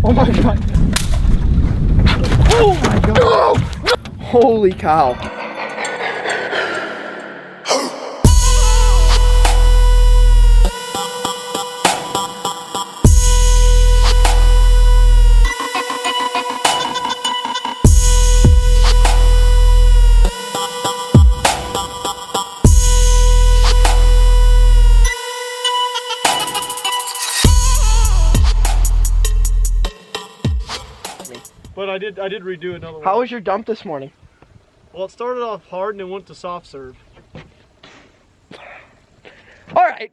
Oh my god. Oh my god. No! Holy cow. But I did redo another one. How was your dump this morning? Well, it started off hard and it went to soft serve. All right.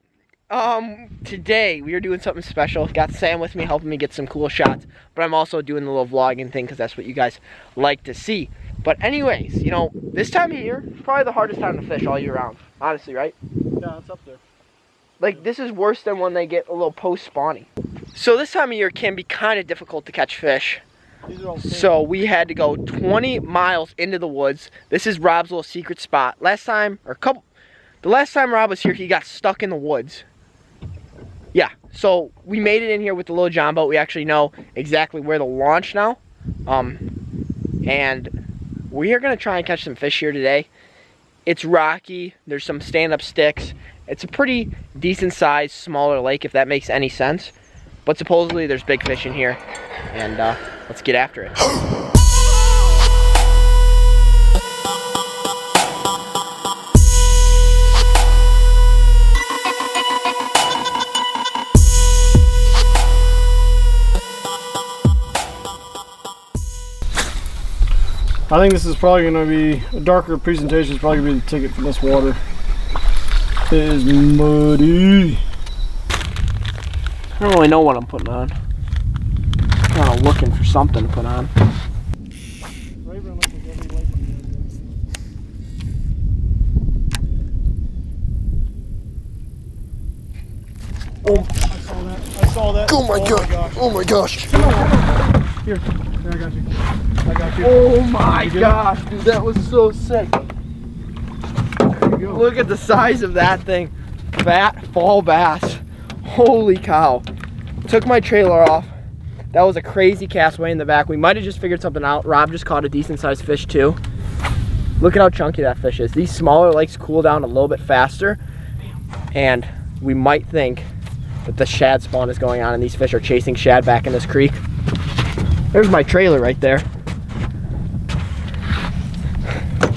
Today we are doing something special. Got Sam with me helping me get some cool shots, but I'm also doing the little vlogging thing because that's what you guys like to see. But anyways, you know, this time of year, probably the hardest time to fish all year round. Honestly, right? Yeah, it's up there. Like, this is worse than when they get a little post-spawning. So this time of year can be kind of difficult to catch fish. So we had to go 20 miles into the woods. This is Rob's little secret spot. The last time Rob was here, he got stuck in the woods. Yeah, so we made it in here with the little John boat. We actually know exactly where to launch now. And we are gonna try and catch some fish here today. It's rocky, there's some stand-up sticks. It's a pretty decent sized, smaller lake, if that makes any sense. But supposedly there's big fish in here, and let's get after it. I think this is probably going to be a darker presentation. Is probably going to be the ticket for this water. It is muddy. I don't really know what I'm putting on. I'm kind of looking for something to put on. Oh, I saw that. Oh my god. Oh my gosh. Here, I got you. I got you. Oh my gosh, dude, that was so sick. Look at the size of that thing. Fat fall bass. Holy cow. Took my trailer off. That was a crazy castaway in the back. We might have just figured something out. Rob just caught a decent sized fish too. Look at how chunky that fish is. These smaller lakes cool down a little bit faster, and we might think that the shad spawn is going on and these fish are chasing shad back in this creek. There's my trailer right there.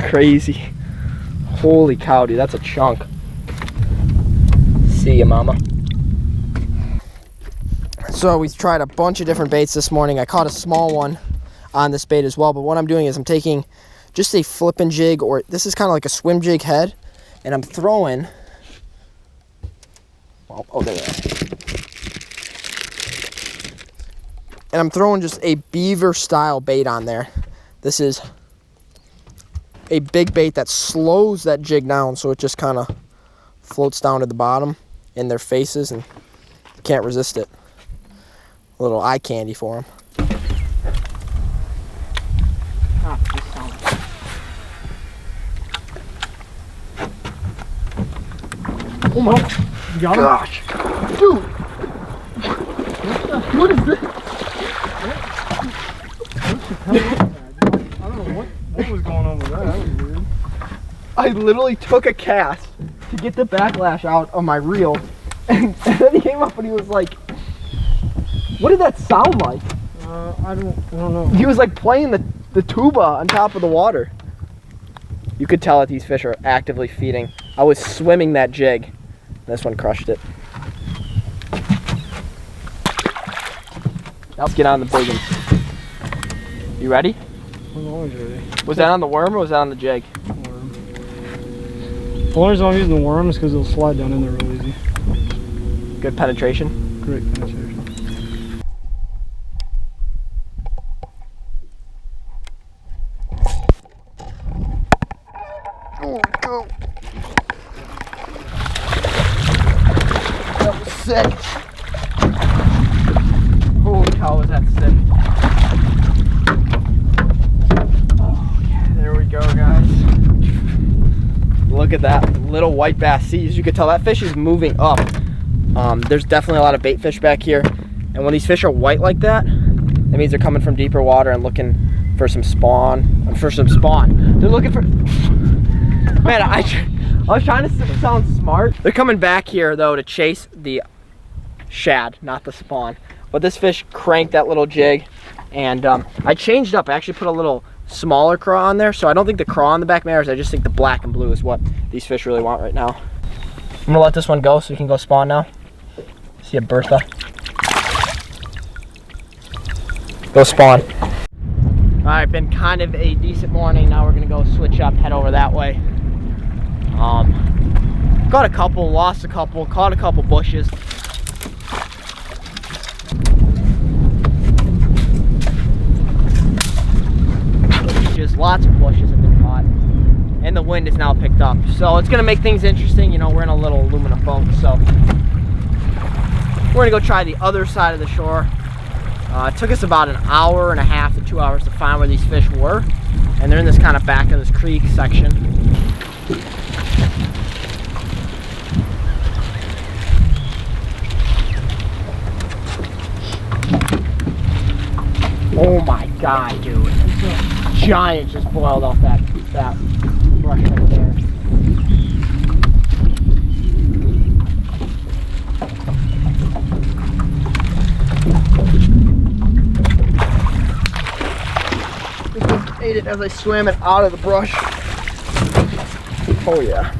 Crazy. Holy cow, dude, that's a chunk. See ya, mama. So we tried a bunch of different baits this morning. I caught a small one on this bait as well, but what I'm doing is I'm taking just a flipping jig, or this is kind of like a swim jig head, and I'm throwing, oh, there we are. And I'm throwing just a beaver style bait on there. This is a big bait that slows that jig down, so it just kind of floats down to the bottom in their faces, and you can't resist it. A little eye candy for them. Oh my gosh, dude! What is this? I don't know what was going on with that. That was weird. I literally took a cast to get the backlash out of my reel, and then he came up and he was like, "What did that sound like?" I don't know. He was like playing the tuba on top of the water. You could tell that these fish are actively feeding. I was swimming that jig. This one crushed it. Let's get on the big one. You ready? I'm always ready. Was that on the worm or was that on the jig? Worm. The only reason I'm using the worm is because it'll slide down in there real easy. Good penetration? Great penetration. Oh, go. That was sick. Holy cow, was that sick. Okay, there we go, guys. Look at that little white bass. See, as you can tell, that fish is moving up. There's definitely a lot of bait fish back here. And when these fish are white like that, That means they're coming from deeper water and looking for some spawn. They're looking for, man, I was trying to sound smart. They're coming back here though to chase the shad, not the spawn. But this fish cranked that little jig, and I changed up. I actually put a little smaller craw on there, so I don't think the craw on the back matters. I just think the black and blue is what these fish really want right now. I'm gonna let this one go so we can go spawn now. See a Bertha. Go spawn. All right, been kind of a decent morning. Now we're gonna go switch up, head over that way. Got a couple, lost a couple, caught a couple bushes. Lots of bushes have been caught, and the wind is now picked up, so it's gonna make things interesting. You know, we're in a little aluminum boat, so we're gonna go try the other side of the shore. It took us about an hour and a half to 2 hours to find where these fish were, and they're in this kind of back of this creek section. Oh my god, dude. Giant just boiled off that brush right there. This one ate it as I swam it out of the brush. Oh yeah,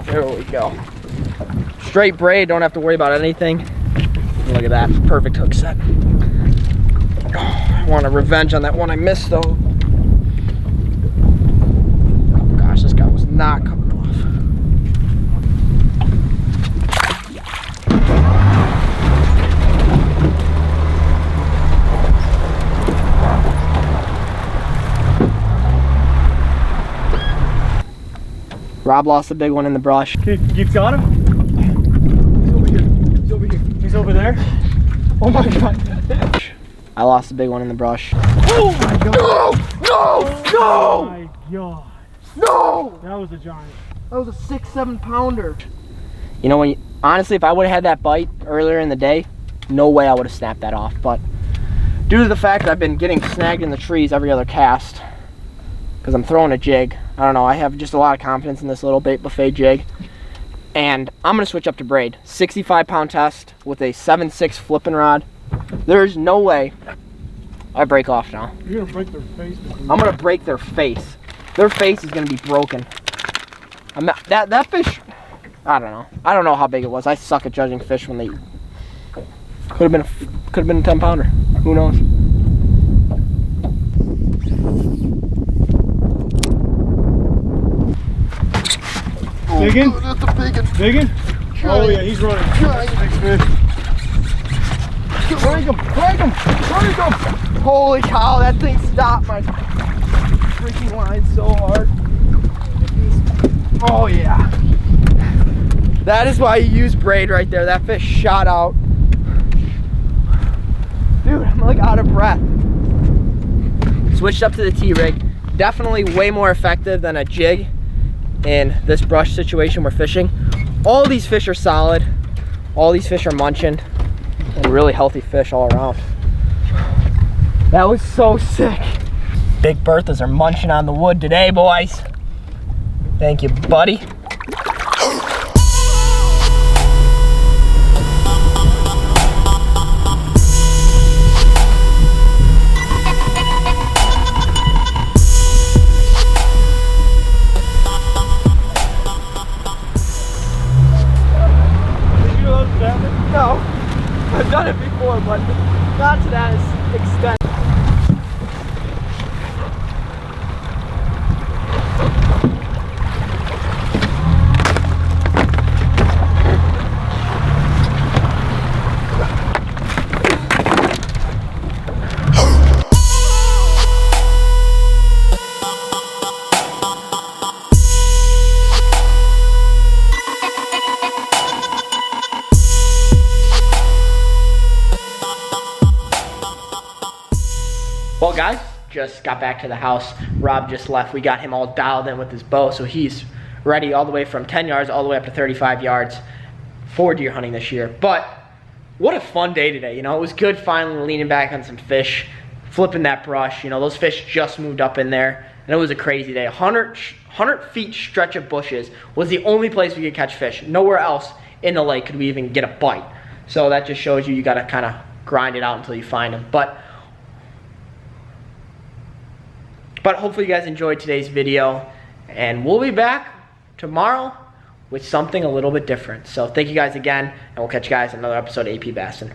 there we go. Straight braid, don't have to worry about anything. Look at that, perfect hook set. Oh, I want a revenge on that one I missed though. This guy was not coming off. Rob lost a big one in the brush. You've got him? He's over here. He's over here. He's over there? Oh my god. I lost a big one in the brush. Oh my god. No! No! No! Oh my god. No! That was a giant. That was a 6-7 pounder. You know, honestly, if I would have had that bite earlier in the day, no way I would have snapped that off. But due to the fact that I've been getting snagged in the trees every other cast, because I'm throwing a jig, I don't know, I have just a lot of confidence in this little bait buffet jig. And I'm going to switch up to braid. 65-pound test with a 7/6 flipping rod. There's no way I break off now. You're going to break their face. I'm going to break their face. Their face is going to be broken. That fish, I don't know. I don't know how big it was. I suck at judging fish when they eat. Could have been a 10-pounder. Who knows? Biggin? Oh, that's a biggin. Biggin? Oh yeah, he's running. Giant. Big fish. Crank him! Crank him! Crank him! Holy cow, that thing stopped my freaking line so hard. Oh yeah. That is why you use braid right there. That fish shot out. Dude, I'm like out of breath. Switched up to the T-rig. Definitely way more effective than a jig in this brush situation we're fishing. All these fish are solid. All these fish are munching. And really healthy fish all around. That was so sick. Big Berthas are munching on the wood today, boys. Thank you, buddy. No, I've done it before, but not to that extent. Well guys, just got back to the house. Rob just left. We got him all dialed in with his bow, so he's ready all the way from 10 yards all the way up to 35 yards for deer hunting this year. But what a fun day today. You know, it was good finally leaning back on some fish. flipping that brush. You know, those fish just moved up in there, and it was a crazy day. 100 feet stretch of bushes was the only place we could catch fish. Nowhere else in the lake could we even get a bite. So that just shows you gotta kind of grind it out until you find them. But hopefully you guys enjoyed today's video, and we'll be back tomorrow with something a little bit different. So thank you guys again, and we'll catch you guys in another episode of AP Bassing.